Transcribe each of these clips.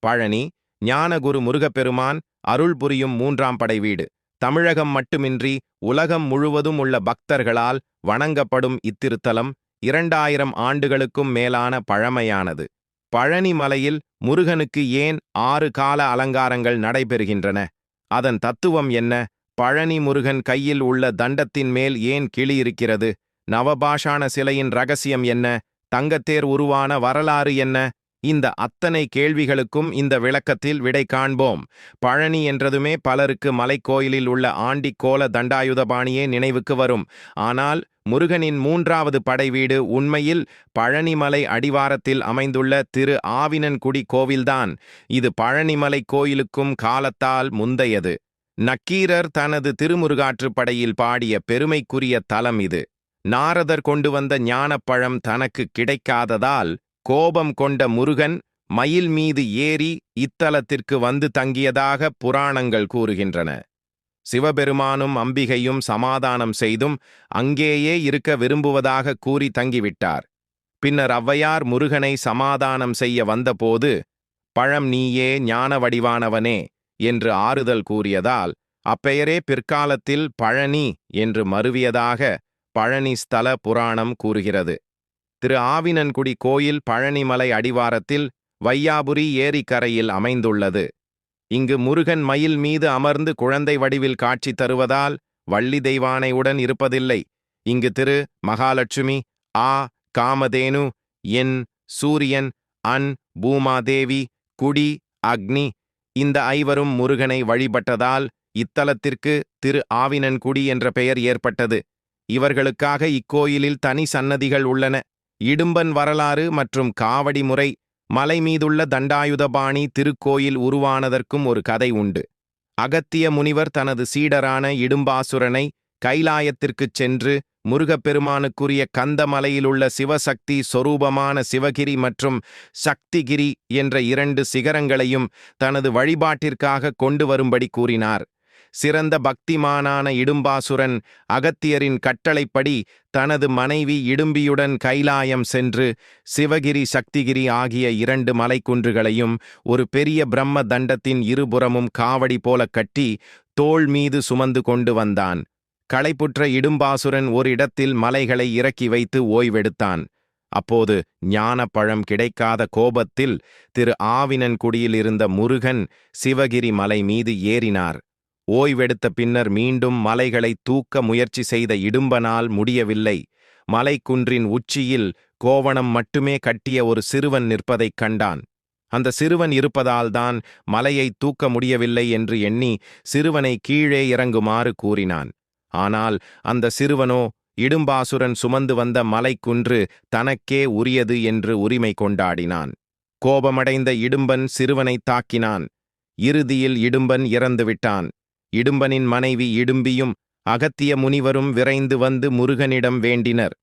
பழனி ஞானகுரு முருகப்பெருமான் அருள் புரியும் 3ஆம் படை வீடு. தமிழகம் மட்டுமின்றி உலகம் முழுவதும் உள்ள பக்தர்களால் வணங்கப்படும் இத்திருத்தலம் 2000 ஆண்டுகளுக்கும் மேலான பழமையானது. பழனி மலையில் முருகனுக்கு ஏன் 6 கால அலங்காரங்கள் நடைபெறுகின்றன? அதன் தத்துவம் என்ன? பழனி முருகன் கையில் உள்ள தண்டத்தின் மேல் ஏன் கிளி இருக்கிறது? நவபாஷாண சிலையின் ரகசியம் என்ன? தங்கத்தேர் உருவான வரலாறு என்ன? இந்த அத்தனை கேள்விகளுக்கும் இந்த விளக்கத்தில் விடை காண்போம். பழனி என்றதுமே பலருக்கு மலைக்கோயிலில் உள்ள ஆண்டிக்கோல தண்டாயுதபாணியே நினைவுக்கு வரும். ஆனால் முருகனின் 3வது படை வீடு உண்மையில் பழனிமலை அடிவாரத்தில் அமைந்துள்ள திரு ஆவினன்குடி கோவில்தான். இது பழனிமலை கோயிலுக்கும் காலத்தால் முந்தையது. நக்கீரர் தனது திருமுருகாற்றுப்படையில் பாடிய பெருமைக்குரிய தலம் இது. நாரதர் கொண்டு வந்த ஞானப்பழம் தனக்கு கிடைக்காததால் கோபம் கொண்ட முருகன் மயில் மீது ஏறி இத்தலத்திற்கு வந்து தங்கியதாக புராணங்கள் கூறுகின்றன. சிவபெருமானும் அம்பிகையும் சமாதானம் செய்தும் அங்கேயே இருக்க விரும்புவதாக கூறி தங்கிவிட்டார். பின்னர் ஔவையார் முருகனை சமாதானம் செய்ய வந்தபோது பழம் நீயே ஞான வடிவானவனே என்று ஆறுதல் கூறியதால் அப்பெயரே பிற்காலத்தில் பழனி என்று மருவியதாக பழனி ஸ்தல புராணம் கூறுகிறது. திரு ஆவினன்குடி கோயில் பழனிமலை அடிவாரத்தில் வையாபுரி ஏரிக்கரையில் அமைந்துள்ளது. இங்கு முருகன் மயில் மீது அமர்ந்து குழந்தை வடிவில் காட்சி தருவதால் வள்ளி தெய்வானையுடன் இருப்பதில்லை. இங்கு திரு மகாலட்சுமி, காமதேனு, என், சூரியன், பூமாதேவி, குடி, அக்னி இந்த 5வரும் முருகனை வழிபட்டதால் இத்தலத்திற்கு திரு ஆவினன்குடி என்ற பெயர் ஏற்பட்டது. இவர்களுக்காக இக்கோயிலில் தனி சன்னதிகள் உள்ளன. இடும்பன் வரலாறு மற்றும் காவடி முறை. மலை மீதுள்ள தண்டாயுதபாணி திருக்கோயில் உருவானதற்கும் ஒரு கதை உண்டு. அகத்திய முனிவர் தனது சீடரான இடும்பாசுரனை கைலாயத்திற்குச் சென்று முருகப்பெருமானுக்குரிய கந்தமலையிலுள்ள சிவசக்தி சொரூபமான சிவகிரி மற்றும் சக்திகிரி என்ற 2 சிகரங்களையும் தனது வழிபாட்டிற்காக கொண்டு வரும்படி கூறினார். சிறந்த பக்திமானான இடும்பாசுரன் அகத்தியரின் கட்டளைப்படி தனது மனைவி இடும்பியுடன் கைலாயம் சென்று சிவகிரி சக்திகிரி ஆகிய 2 மலைக்குன்றுகளையும் ஒரு பெரிய பிரம்ம தண்டத்தின் இருபுறமும் காவடி போல கட்டி தோள் மீது சுமந்து கொண்டு வந்தான். களைப்புற்ற இடும்பாசுரன் ஒரு இடத்தில் மலைகளை இறக்கி வைத்து ஓய்வெடுத்தான். அப்போது ஞானப்பழம் கிடைக்காத கோபத்தில் திரு ஆவினன்குடியில் இருந்த முருகன் சிவகிரி மலை மீது ஏறினார். ஓய்வெடுத்த பின்னர் மீண்டும் மலைகளை தூக்க முயற்சி செய்த இடும்பனால் முடியவில்லை. மலைக்குன்றின் உச்சியில் கோவணம் மட்டுமே கட்டிய ஒரு சிறுவன் நிற்பதைக் கண்டான். அந்த சிறுவன் இருப்பதால்தான் மலையை தூக்க முடியவில்லை என்று எண்ணி சிறுவனை கீழே இறங்குமாறு கூறினான். ஆனால் அந்த சிறுவனோ இடும்பாசுரன் சுமந்து வந்த மலைக்குன்று தனக்கே உரியது என்று உரிமை கொண்டாடினான். கோபமடைந்த இடும்பன் சிறுவனை தாக்கினான். இறுதியில் இடும்பன் இறந்துவிட்டான். இடும்பனின் மனைவி இடும்பியும் அகத்திய முனிவரும் விரைந்து வந்து முருகனிடம் வேண்டினர்.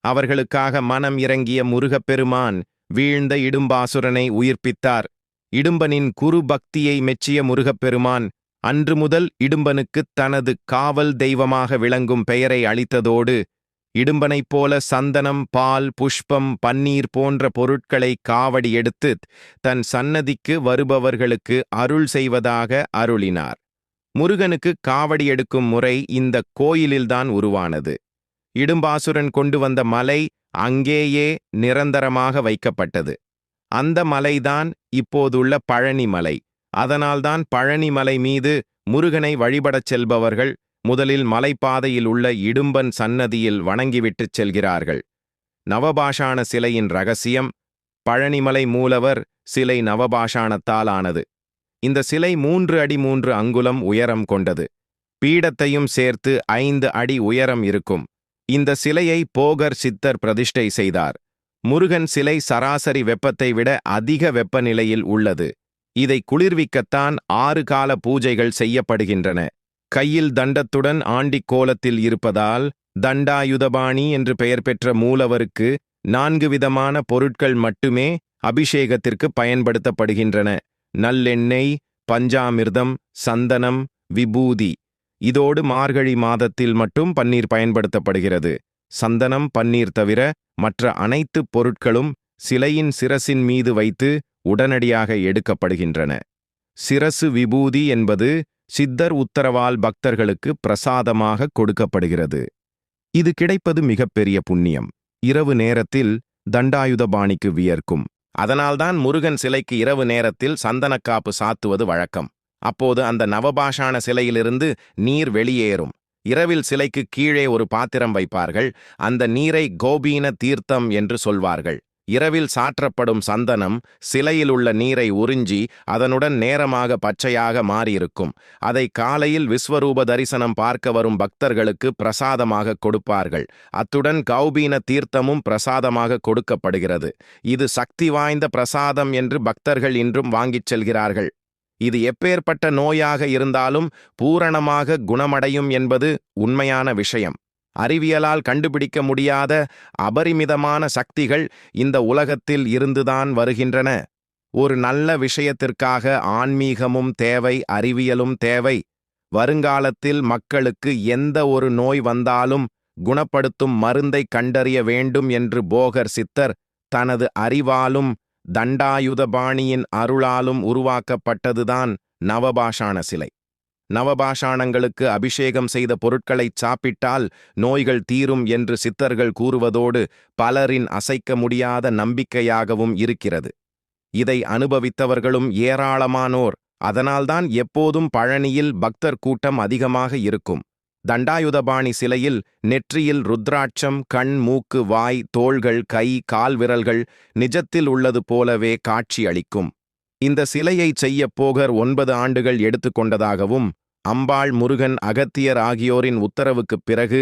அவர்களுக்காக மனம் இறங்கிய முருகப்பெருமான் வீழ்ந்த இடும்பாசுரனை உயிர்ப்பித்தார். இடும்பனின் குரு பக்தியை மெச்சிய முருகப்பெருமான் அன்று முதல் இடும்பனுக்குத் தனது காவல் தெய்வமாக விளங்கும் பெயரை அளித்ததோடு இடும்பனைப் போல சந்தனம், பால், புஷ்பம், பன்னீர் போன்ற பொருட்களை காவடி எடுத்து தன் சன்னதிக்கு வருபவர்களுக்கு அருள் செய்வதாக அருளினார். முருகனுக்கு காவடி எடுக்கும் முறை இந்த கோயிலில்தான் உருவானது. இடும்பாசுரன் கொண்டு வந்த மலை அங்கேயே நிரந்தரமாக வைக்கப்பட்டது. அந்த மலைதான் இப்போதுள்ள பழனி மலை. அதனால்தான் பழனிமலை மீது முருகனை வழிபடச் செல்பவர்கள் முதலில் மலைப்பாதையில் உள்ள இடும்பன் சன்னதியில் வணங்கிவிட்டுச் செல்கிறார்கள். நவபாஷாண சிலையின் ரகசியம். பழனிமலை மூலவர் சிலை நவபாஷாணத்தால் ஆனது. இந்த சிலை 3 அடி 3 அங்குலம் உயரம் கொண்டது. பீடத்தையும் சேர்த்து 5 அடி உயரம் இருக்கும். இந்த சிலையை போகர் சித்தர் பிரதிஷ்டை செய்தார். முருகன் சிலை சராசரி வெப்பத்தை விட அதிக வெப்பநிலையில் உள்ளது. இதை குளிர்விக்கத்தான் 6 கால பூஜைகள் செய்யப்படுகின்றன. கையில் தண்டத்துடன் ஆண்டிக் கோலத்தில் இருப்பதால் தண்டாயுதபாணி என்று பெயர் பெற்ற மூலவருக்கு 4 விதமான பொருட்கள் மட்டுமே அபிஷேகத்திற்கு பயன்படுத்தப்படுகின்றன. நல்லெண்ணெய், பஞ்சாமிர்தம், சந்தனம், விபூதி. இதோடு மார்கழி மாதத்தில் மட்டும் பன்னீர் பயன்படுத்தப்படுகிறது. சந்தனம், பன்னீர் தவிர மற்ற அனைத்து பொருட்களும் சிலையின் சிரசின் மீது வைத்து உடனடியாக எடுக்கப்படுகின்றன. சிரசு விபூதி என்பது சித்தர் உத்தரவால் பக்தர்களுக்கு பிரசாதமாக கொடுக்கப்படுகிறது. இது கிடைப்பது மிகப்பெரிய புண்ணியம். இரவு நேரத்தில் தண்டாயுதபாணிக்கு வியர்க்கும். அதனால்தான் முருகன் சிலைக்கு இரவு நேரத்தில் சந்தனக்காப்பு சாத்துவது வழக்கம். அப்போது அந்த நவபாஷாண சிலையிலிருந்து நீர் வெளியேறும். இரவில் சிலைக்கு கீழே ஒரு பாத்திரம் வைப்பார்கள். அந்த நீரை கோபீன தீர்த்தம் என்று சொல்வார்கள். இரவில் சாற்றப்படும் சந்தனம் சிலையில் உள்ள நீரை உறிஞ்சி அதனுடன் நேரமாக பச்சையாக மாறியிருக்கும். அதை காலையில் விஸ்வரூப தரிசனம் பார்க்க வரும் பக்தர்களுக்கு பிரசாதமாக கொடுப்பார்கள். அத்துடன் கௌபீன தீர்த்தமும் பிரசாதமாக கொடுக்கப்படுகிறது. இது சக்தி வாய்ந்த பிரசாதம் என்று பக்தர்கள் இன்றும் வாங்கிச் செல்கிறார்கள். இது எப்பேற்பட்ட நோயாக இருந்தாலும் பூரணமாக குணமடையும் என்பது உண்மையான விஷயம். அறிவியலால் கண்டுபிடிக்க முடியாத அபரிமிதமான சக்திகள் இந்த உலகத்தில் இருந்துதான் வருகின்றன. ஒரு நல்ல விஷயத்திற்காக ஆன்மீகமும் தேவை, அறிவியலும் தேவை. வருங்காலத்தில் மக்களுக்கு எந்த ஒரு நோய் வந்தாலும் குணப்படுத்தும் மருந்தை கண்டறிய வேண்டும் என்று போகர் சித்தர் தனது அறிவாலும் தண்டாயுதபாணியின் அருளாலும் உருவாக்கப்பட்டதுதான் நவபாஷாண சிலை. நவபாஷாணங்களுக்கு அபிஷேகம் செய்த பொருட்களை சாப்பிட்டால் நோய்கள் தீரும் என்று சித்தர்கள் கூறுவதோடு பலரின் அசைக்க முடியாத நம்பிக்கையாகவும் இருக்கிறது. இதை அனுபவித்தவர்களும் ஏராளமானோர். அதனால்தான் எப்போதும் பழனியில் பக்தர் கூட்டம் அதிகமாக இருக்கும். தண்டாயுதபாணி சிலையில் நெற்றியில் ருத்ராட்சம், கண், மூக்கு, வாய், தோள்கள், கை, கால் விரல்கள் நிஜத்தில் உள்ளது போலவே காட்சி அளிக்கும். இந்த சிலையை செய்ய போகர் 9 ஆண்டுகள் எடுத்துக்கொண்டதாகவும், அம்பாள், முருகன், அகத்தியர் ஆகியோரின் உத்தரவுக்குப் பிறகு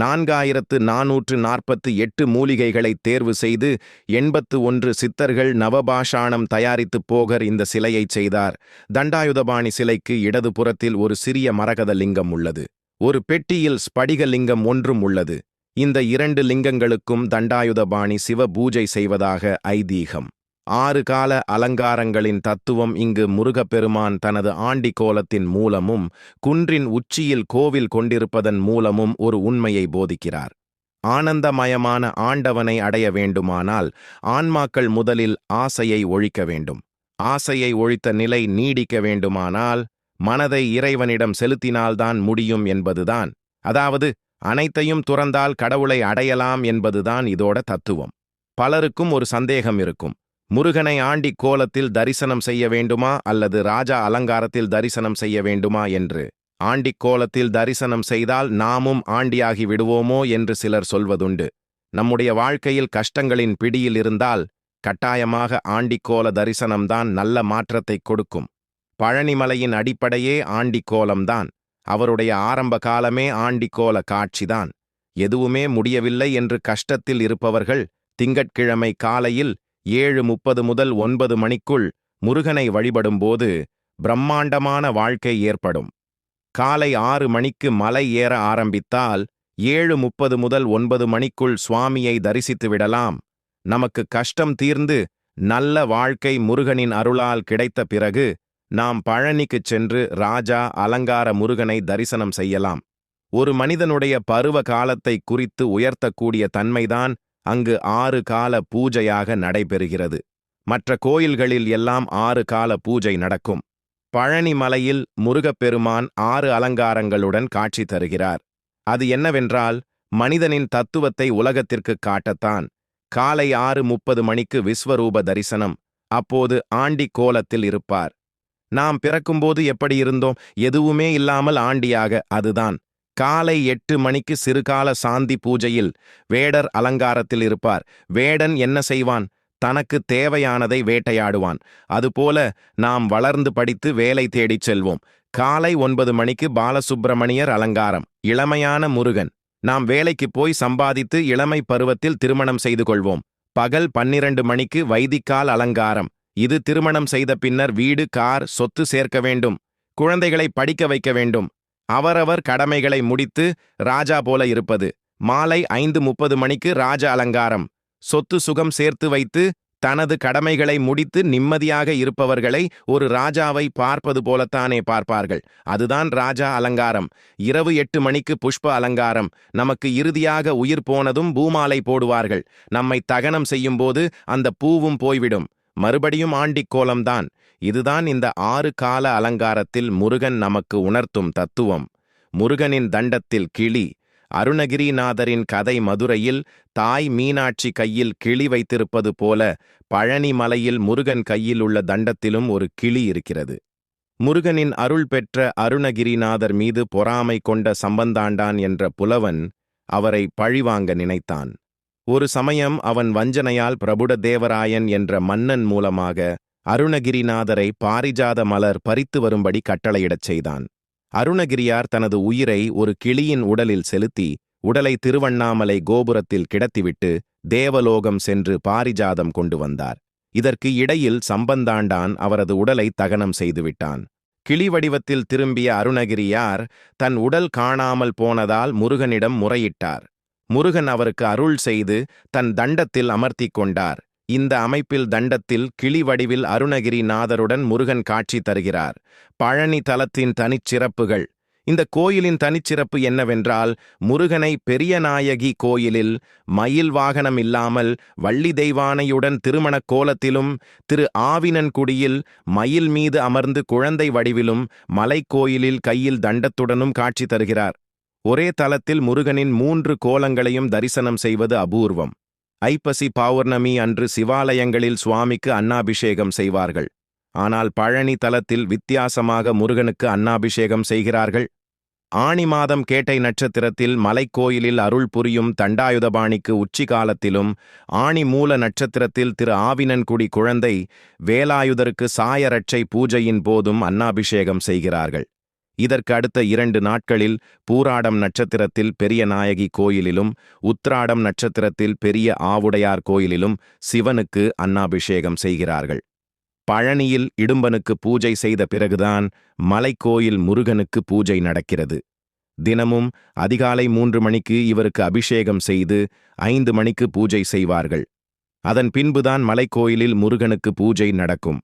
4448 மூலிகைகளை தேர்வு செய்து 81 சித்தர்கள் நவபாஷாணம் தயாரித்து போகர் இந்த சிலையை செய்தார். தண்டாயுதபாணி சிலைக்கு இடதுபுறத்தில் ஒரு சிறிய மரகத லிங்கம் உள்ளது. ஒரு பெட்டியில் ஸ்படிக லிங்கம் ஒன்றும் உள்ளது. இந்த 2 லிங்கங்களுக்கும் தண்டாயுதபாணி சிவ பூஜை செய்வதாக ஐதீகம். 6 கால அலங்காரங்களின் தத்துவம் இங்கு முருகப்பெருமான் தனது ஆண்டி கோலத்தின் மூலமும் குன்றின் உச்சியில் கோவில் கொண்டிருப்பதன் மூலமும் ஒரு உண்மையை போதிக்கிறார். ஆனந்தமயமான ஆண்டவனை அடைய வேண்டுமானால் ஆன்மாக்கள் முதலில் ஆசையை ஒழிக்க வேண்டும். ஆசையை ஒழித்த நிலை நீடிக்க வேண்டுமானால் மனதை இறைவனிடம் செலுத்தினால்தான் முடியும் என்பதுதான். அதாவது அனைத்தையும் துறந்தால் கடவுளை அடையலாம் என்பதுதான் இதோட தத்துவம். பலருக்கும் ஒரு சந்தேகம் இருக்கும். முருகனை ஆண்டி கோலத்தில் தரிசனம் செய்ய வேண்டுமா அல்லது ராஜா அலங்காரத்தில் தரிசனம் செய்ய வேண்டுமா என்று. ஆண்டி கோலத்தில் தரிசனம் செய்தால் நாமும் ஆண்டியாகி விடுவோமோ என்று சிலர் சொல்வதுண்டு. நம்முடைய வாழ்க்கையில் கஷ்டங்களின் பிடியில் இருந்தால் கட்டாயமாக ஆண்டிக்கோல தரிசனம்தான் நல்ல மாற்றத்தை கொடுக்கும். பழனிமலையின் அடிப்படையே ஆண்டிக்கோலம்தான். அவருடைய ஆரம்ப காலமே ஆண்டிக்கோல காட்சிதான். எதுவுமே முடியவில்லை என்று கஷ்டத்தில் இருப்பவர்கள் திங்கட்கிழமை காலையில் 7:30 முதல் 9 மணிக்குள் முருகனை வழிபடும்போது பிரம்மாண்டமான வாழ்க்கை ஏற்படும். காலை 6 மணிக்கு மலை ஏற ஆரம்பித்தால் 7:30 முதல் 9 மணிக்குள் சுவாமியை தரிசித்து விடலாம். நமக்கு கஷ்டம் தீர்ந்து நல்ல வாழ்க்கை முருகனின் அருளால் கிடைத்த பிறகு நாம் பழனிக்குச் சென்று ராஜா அலங்கார முருகனை தரிசனம் செய்யலாம். ஒரு மனிதனுடைய பருவ காலத்தை குறித்து உயர்த்தக்கூடிய தன்மைதான் அங்கு 6 கால பூஜையாக நடைபெறுகிறது. மற்ற கோயில்களில் எல்லாம் 6 கால பூஜை நடக்கும். பழனி மலையில் முருகப்பெருமான் 6 அலங்காரங்களுடன் காட்சி தருகிறார். அது என்னவென்றால் மனிதனின் தத்துவத்தை உலகத்திற்கு காட்டத்தான். காலை 6:30 மணிக்கு விஸ்வரூப தரிசனம். அப்போது ஆண்டி கோலத்தில் இருப்பார். நாம் பிறக்கும்போது எப்படி இருந்தோம்? எதுவுமே இல்லாமல் ஆண்டியாக. அதுதான். காலை 8 மணிக்கு சிறுகால சாந்தி பூஜையில் வேடர் அலங்காரத்தில் இருப்பார். வேடன் என்ன செய்வான்? தனக்கு தேவையானதை வேட்டையாடுவான். அதுபோல நாம் வளர்ந்து படித்து வேலை தேடிச் செல்வோம். காலை 9 மணிக்கு பாலசுப்பிரமணியர் அலங்காரம். இளமையான முருகன். நாம் வேலைக்கு போய் சம்பாதித்து இளமை பருவத்தில் திருமணம் செய்து கொள்வோம். பகல் 12 மணிக்கு வைதிக்கால் அலங்காரம். இது திருமணம் செய்த பின்னர் வீடு, கார், சொத்து சேர்க்க வேண்டும். குழந்தைகளை படிக்க வைக்க வேண்டும். அவரவர் கடமைகளை முடித்து ராஜா போல இருப்பது. மாலை 5:30 மணிக்கு ராஜ அலங்காரம். சொத்து சுகம் சேர்த்து வைத்து தனது கடமைகளை முடித்து நிம்மதியாக இருப்பவர்களை ஒரு ராஜாவை பார்ப்பது போலத்தானே பார்ப்பார்கள். அதுதான் ராஜா அலங்காரம். இரவு 8 மணிக்கு புஷ்ப அலங்காரம். நமக்கு இறுதியாக உயிர் போனதும் பூமாலை போடுவார்கள். நம்மை தகனம் செய்யும்போது அந்த பூவும் போய்விடும். மறுபடியும் ஆண்டிக் கோலம்தான். இதுதான் இந்த 6 கால அலங்காரத்தில் முருகன் நமக்கு உணர்த்தும் தத்துவம். முருகனின் தண்டத்தில் கிளி. அருணகிரிநாதரின் கதை மதுரையில் தாய் மீனாட்சி கையில் கிளி வைத்திருப்பது போல பழனி மலையில் முருகன் கையில் உள்ள தண்டத்திலும் ஒரு கிளி இருக்கிறது. முருகனின் அருள் பெற்ற அருணகிரிநாதர் மீது பொறாமை கொண்ட சம்பந்தாண்டான் என்ற புலவன் அவரை பழிவாங்க நினைத்தான். ஒரு சமயம் அவன் வஞ்சனையால் பிரபுடதேவராயன் என்ற மன்னன் மூலமாக அருணகிரிநாதரை பாரிஜாத மலர் பறித்து வரும்படி கட்டளையிடச் செய்தான். அருணகிரியார் தனது உயிரை ஒரு கிளியின் உடலில் செலுத்தி உடலை திருவண்ணாமலை கோபுரத்தில் கிடத்திவிட்டு தேவலோகம் சென்று பாரிஜாதம் கொண்டு வந்தார். இதற்கு இடையில் சம்பந்தாண்டான் அவரது உடலை தகனம் செய்துவிட்டான். கிளி வடிவத்தில் திரும்பிய அருணகிரியார் தன் உடல் காணாமல் போனதால் முருகனிடம் முறையிட்டார். முருகன் அவருக்கு அருள் செய்து தன் தண்டத்தில் அமர்த்தி கொண்டார். இந்த அமைப்பில் தண்டத்தில் கிளி வடிவில் அருணகிரிநாதருடன் முருகன் காட்சி தருகிறார். பழனி தலத்தின் தனிச்சிறப்புகள். இந்த கோயிலின் தனிச்சிறப்பு என்னவென்றால், முருகனை பெரியநாயகி கோயிலில் மயில் வாகனம் இல்லாமல் வள்ளி தெய்வானையுடன் திருமணக் கோலத்திலும், திரு ஆவினன்குடியில் மயில் மீது அமர்ந்து குழந்தை வடிவிலும், மலைக்கோயிலில் கையில் தண்டத்துடனும் காட்சி தருகிறார். ஒரே தலத்தில் முருகனின் 3 கோலங்களையும் தரிசனம் செய்வது அபூர்வம். ஐப்பசி பௌர்ணமி அன்று சிவாலயங்களில் சுவாமிக்கு அன்னாபிஷேகம் செய்வார்கள். ஆனால் பழனி தலத்தில் வித்தியாசமாக முருகனுக்கு அன்னாபிஷேகம் செய்கிறார்கள். ஆனி மாதம் கேட்டை நட்சத்திரத்தில் மலைக்கோயிலில் அருள் புரியும் தண்டாயுதபாணிக்கு உச்சி காலத்திலும், ஆனி மூல நட்சத்திரத்தில் திரு ஆவினன்குடி குழந்தை வேலாயுதருக்கு சாயரட்சை பூஜையின் போதும் அன்னாபிஷேகம் செய்கிறார்கள். இதற்கு அடுத்த 2 நாட்களில் பூராடம் நட்சத்திரத்தில் பெரிய நாயகி கோயிலிலும், உத்ராடம் நட்சத்திரத்தில் பெரிய ஆவுடையார் கோயிலிலும் சிவனுக்கு அன்னாபிஷேகம் செய்கிறார்கள். பழனியில் இடும்பனுக்கு பூஜை செய்த பிறகுதான் மலைக்கோயில் முருகனுக்கு பூஜை நடக்கிறது. தினமும் அதிகாலை 3 மணிக்கு இவருக்கு அபிஷேகம் செய்து 5 மணிக்கு பூஜை செய்வார்கள். அதன் பின்புதான் மலைக்கோயிலில் முருகனுக்கு பூஜை நடக்கும்.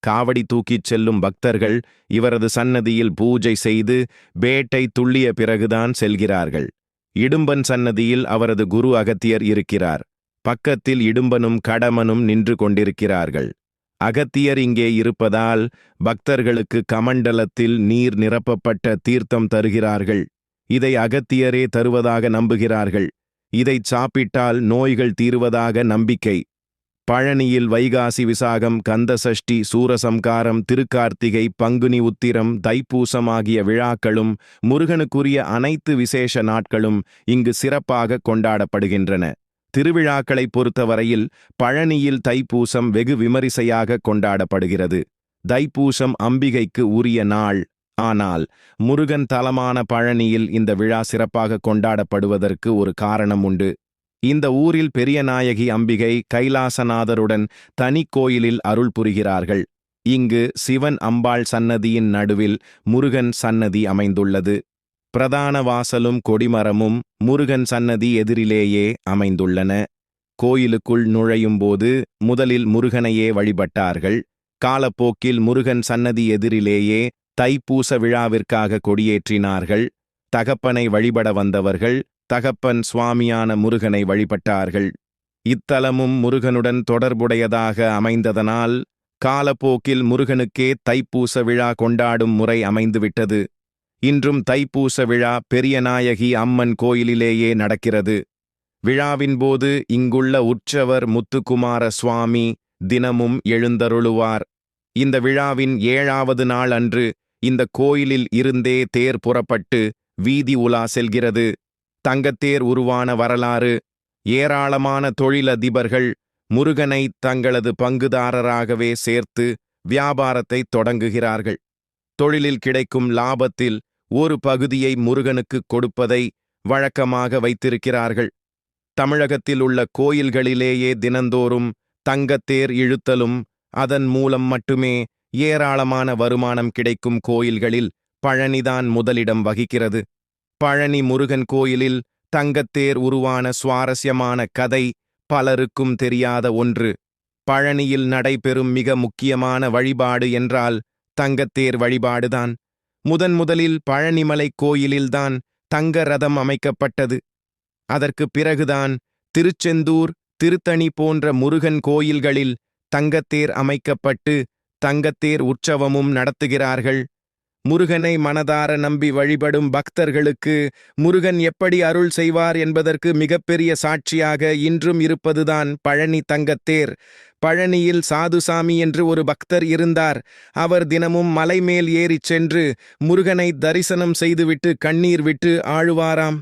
காவடி தூக்கிச் செல்லும் பக்தர்கள் இவரது சன்னதியில் பூஜை செய்து பேட்டை துள்ளிய பிறகுதான் செல்கிறார்கள். இடும்பன் சன்னதியில் அவரது குரு அகத்தியர் இருக்கிறார். பக்கத்தில் இடும்பனும் கடமனும் நின்று கொண்டிருக்கிறார்கள். அகத்தியர் இங்கே இருப்பதால் பக்தர்களுக்கு கமண்டலத்தில் நீர் நிரப்பப்பட்ட தீர்த்தம் தருகிறார்கள். இதை அகத்தியரே தருவதாக நம்புகிறார்கள். இதைச் சாப்பிட்டால் நோய்கள் தீருவதாக நம்பிக்கை. பழனியில் வைகாசி விசாகம், கந்தசஷ்டி, சூரசம்காரம், திருக்கார்த்திகை, பங்குனி உத்திரம், தைப்பூசம் ஆகிய விழாக்களும் முருகனுக்குரிய அனைத்து விசேஷ நாட்களும் இங்கு சிறப்பாக கொண்டாடப்படுகின்றன. திருவிழாக்களை பொறுத்தவரையில் பழனியில் தைப்பூசம் வெகு விமரிசையாக கொண்டாடப்படுகிறது. தைப்பூசம் அம்பிகைக்கு உரிய நாள். ஆனால் முருகன் தலமான பழனியில் இந்த விழா சிறப்பாக கொண்டாடப்படுவதற்கு ஒரு காரணம் உண்டு. இந்த ஊரில் பெரியநாயகி அம்பிகை கைலாசநாதருடன் தனி கோயிலில் அருள் புரிகிறார்கள். இங்கு சிவன் அம்பாள் சன்னதியின் நடுவில் முருகன் சன்னதி அமைந்துள்ளது. பிரதான வாசலும் கொடிமரமும் முருகன் சன்னதி எதிரிலேயே அமைந்துள்ளன. கோயிலுக்குள் நுழையும்போது முதலில் முருகனையே வழிபட்டார்கள். காலப்போக்கில் முருகன் சன்னதி எதிரிலேயே தைப்பூச விழாவிற்காக கொடியேற்றினார்கள். தகப்பனை வழிபட வந்தவர்கள் தகப்பன் சுவாமியான முருகனை வழிபட்டார்கள். இத்தலமும் முருகனுடன் தொடர்புடையதாக அமைந்ததனால் காலப்போக்கில் முருகனுக்கே தைப்பூச விழா கொண்டாடும் முறை அமைந்துவிட்டது. இன்றும் தைப்பூச விழா பெரியநாயகி அம்மன் கோயிலிலேயே நடக்கிறது. விழாவின் போது இங்குள்ள உற்சவர் முத்துக்குமார சுவாமி தினமும் எழுந்தருளுவார். இந்த விழாவின் 7வது நாள் அன்று இந்த கோயிலில் இருந்தே தேர் புறப்பட்டு வீதி உலா செல்கிறது. தங்கத்தேர் உருவான வரலாறு. ஏராளமான தொழிலதிபர்கள் முருகனை தங்களது பங்குதாரராகவே சேர்த்து வியாபாரத்தை தொடங்குகிறார்கள். தொழிலில் கிடைக்கும் லாபத்தில் ஒரு பகுதியை முருகனுக்கு கொடுப்பதை வழக்கமாக வைத்திருக்கிறார்கள். தமிழகத்தில் உள்ள கோயில்களிலேயே தினந்தோறும் தங்கத்தேர் இழுத்தலும் அதன் மூலம் மட்டுமே ஏராளமான வருமானம் கிடைக்கும் கோயில்களில் பழனிதான் முதலிடம் வகிக்கிறது. பழனி முருகன் கோயிலில் தங்கத்தேர் உருவான சுவாரஸ்யமான கதை பலருக்கும் தெரியாத ஒன்று. பழனியில் நடைபெறும் மிக முக்கியமான வழிபாடு என்றால் தங்கத்தேர் வழிபாடுதான். முதலில் பழனிமலை கோயிலில்தான் தங்க ரதம் அமைக்கப்பட்டது. அதற்கு பிறகுதான் திருச்செந்தூர், திருத்தணி போன்ற முருகன் கோயில்களில் தங்கத்தேர் அமைக்கப்பட்டு தங்கத்தேர் உற்சவமும் நடத்துகிறார்கள். முருகனை மனதார நம்பி வழிபடும் பக்தர்களுக்கு முருகன் எப்படி அருள் செய்வார் என்பதற்கு மிகப்பெரிய சாட்சியாக இன்றும் இருப்பதுதான் பழனி தங்கத்தேர். பழனியில் சாதுசாமி என்று ஒரு பக்தர் இருந்தார். அவர் தினமும் மலை மேல் ஏறிச் சென்று முருகனை தரிசனம் செய்துவிட்டு கண்ணீர் விட்டு ஆழுவாராம்.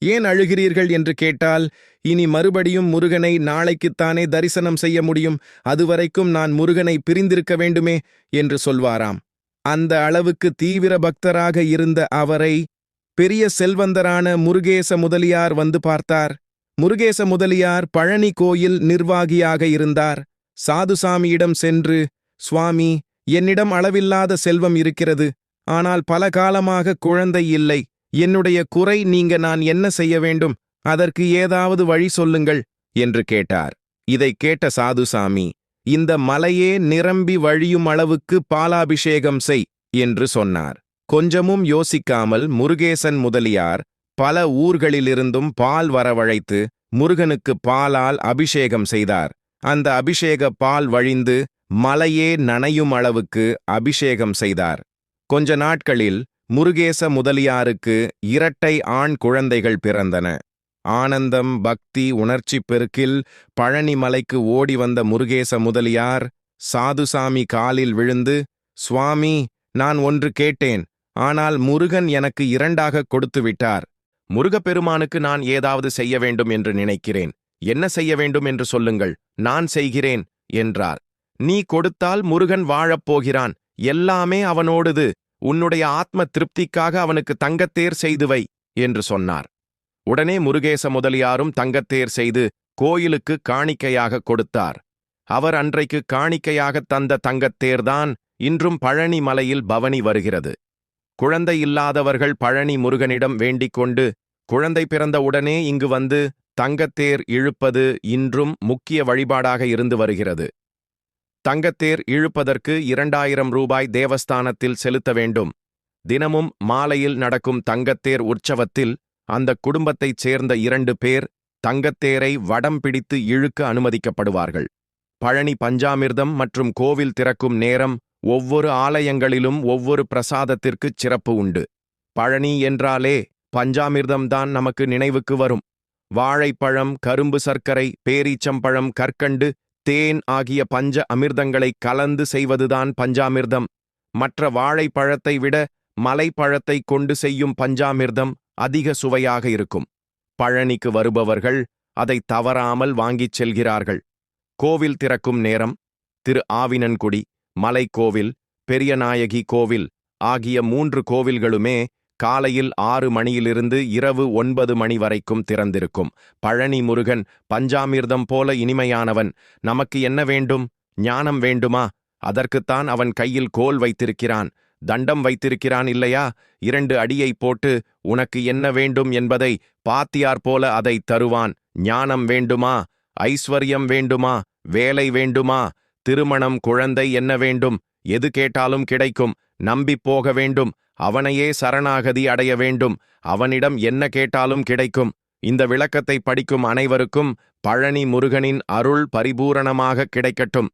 ஏன் அழுகிறீர்கள் என்று கேட்டால், இனி மறுபடியும் முருகனை நாளைக்குத்தானே தரிசனம் செய்ய முடியும், அதுவரைக்கும் நான் முருகனை பிரிந்திருக்க வேண்டுமே என்று சொல்வாராம். அந்த அளவுக்கு தீவிர பக்தராக இருந்த அவரை பெரிய செல்வந்தரான முருகேச முதலியார் வந்து பார்த்தார். முருகேச முதலியார் பழனி கோயில் நிர்வாகியாக இருந்தார். சாதுசாமியிடம் சென்று, சுவாமி, என்னிடம் அளவில்லாத செல்வம் இருக்கிறது, ஆனால் பல காலமாக குழந்தை இல்லை. என்னுடைய குறை நீங்க நான் என்ன செய்ய வேண்டும், அதற்கு ஏதாவது வழி சொல்லுங்கள் என்று கேட்டார். இதைக் கேட்ட சாதுசாமி, இந்த மலையே நிரம்பி வழியும் அளவுக்கு பாலாபிஷேகம் செய் என்று சொன்னார். கொஞ்சமும் யோசிக்காமல் முருகேசன் முதலியார் பல ஊர்களிலிருந்தும் பால் வரவழைத்து முருகனுக்கு பாலால் அபிஷேகம் செய்தார். அந்த அபிஷேக பால் வழிந்து மலையே நனையும் அளவுக்கு அபிஷேகம் செய்தார். கொஞ்ச நாட்களில் முருகேச முதலியாருக்கு 2 ஆண் குழந்தைகள் பிறந்தன. ஆனந்தம், பக்தி, உணர்ச்சி பெருக்கில் பழனி மலைக்கு ஓடி வந்த முருகேச முதலியார் சாதுசாமி காலில் விழுந்து, சுவாமி, நான் ஒன்று கேட்டேன், ஆனால் முருகன் எனக்கு 2ஆக கொடுத்து விட்டார். முருகப்பெருமானுக்கு நான் ஏதாவது செய்ய வேண்டும் என்று நினைக்கிறேன். என்ன செய்ய வேண்டும் என்று சொல்லுங்கள், நான் செய்கிறேன் என்றார். நீ கொடுத்தால் முருகன் வாழப்போகிறான், எல்லாமே அவனோடுது. உன்னுடைய ஆத்ம திருப்திக்காக அவனுக்கு தங்கத்தேர் செய்து வை என்று சொன்னார். உடனே முருகேச முதலியாரும் தங்கத்தேர் செய்து கோயிலுக்கு காணிக்கையாக கொடுத்தார். அவர் அன்றைக்கு காணிக்கையாக தந்த தங்கத்தேர்தான் இன்றும் பழனி மலையில் பவனி வருகிறது. குழந்தை இல்லாதவர்கள் பழனி முருகனிடம் வேண்டிக் கொண்டு குழந்தை பிறந்த உடனே இங்கு வந்து தங்கத்தேர் இழுப்பது இன்றும் முக்கிய வழிபாடாக இருந்து வருகிறது. தங்கத்தேர் இழுப்பதற்கு 2000 ரூபாய் தேவஸ்தானத்தில் செலுத்த வேண்டும். தினமும் மாலையில் நடக்கும் தங்கத்தேர் உற்சவத்தில் அந்த குடும்பத்தைச் சேர்ந்த 2 பேர் தங்கத்தேரை வடம் பிடித்து இழுக்க அனுமதிக்கப்படுவார்கள். பழனி பஞ்சாமிர்தம் மற்றும் கோவில் திறக்கும் நேரம் ஒவ்வொரு ஆலயங்களிலும் ஒவ்வொரு பிரசாதத்திற்குச் சிறப்பு உண்டு. பழனி என்றாலே பஞ்சாமிர்தம்தான் நமக்கு நினைவுக்கு வரும். வாழைப்பழம், கரும்பு சர்க்கரை, பேரீச்சம்பழம், கற்கண்டு, தேன் ஆகிய பஞ்ச அமிர்தங்களை கலந்து செய்வதுதான் பஞ்சாமிர்தம். மற்ற வாழைப்பழத்தை விட மலைப்பழத்தை கொண்டு செய்யும் பஞ்சாமிர்தம் அதிக சுவையாக இருக்கும். பழனிக்கு வருபவர்கள் அதை தவறாமல் வாங்கிச் செல்கிறார்கள். கோவில் திறக்கும் நேரம் திரு ஆவினன்குடி, மலைக்கோவில், பெரியநாயகி கோவில் ஆகிய 3 கோவில்களுமே காலையில் 6 மணியிலிருந்து இரவு 9 மணி வரைக்கும் திறந்திருக்கும். பழனி முருகன் பஞ்சாமிர்தம் போல இனிமையானவன். நமக்கு என்ன வேண்டும்? ஞானம் வேண்டுமா? அதற்குத்தான் அவன் கையில் கோல் வைத்திருக்கிறான், தண்டம் வைத்திருக்கிறான் இல்லையா? 2 அடியை போட்டு உனக்கு என்ன வேண்டும் என்பதை பாத்தியார் போல அதை தருவான். ஞானம் வேண்டுமா? ஐஸ்வர்யம் வேண்டுமா? வேலை வேண்டுமா? திருமணம், குழந்தை என்ன வேண்டும்? எது கேட்டாலும் கிடைக்கும். நம்பிப் போக வேண்டும். அவனையே சரணாகதி அடைய வேண்டும். அவனிடம் என்ன கேட்டாலும் கிடைக்கும். இந்த விளக்கத்தை படிக்கும் அனைவருக்கும் பழனி முருகனின் அருள் பரிபூரணமாக கிடைக்கட்டும்.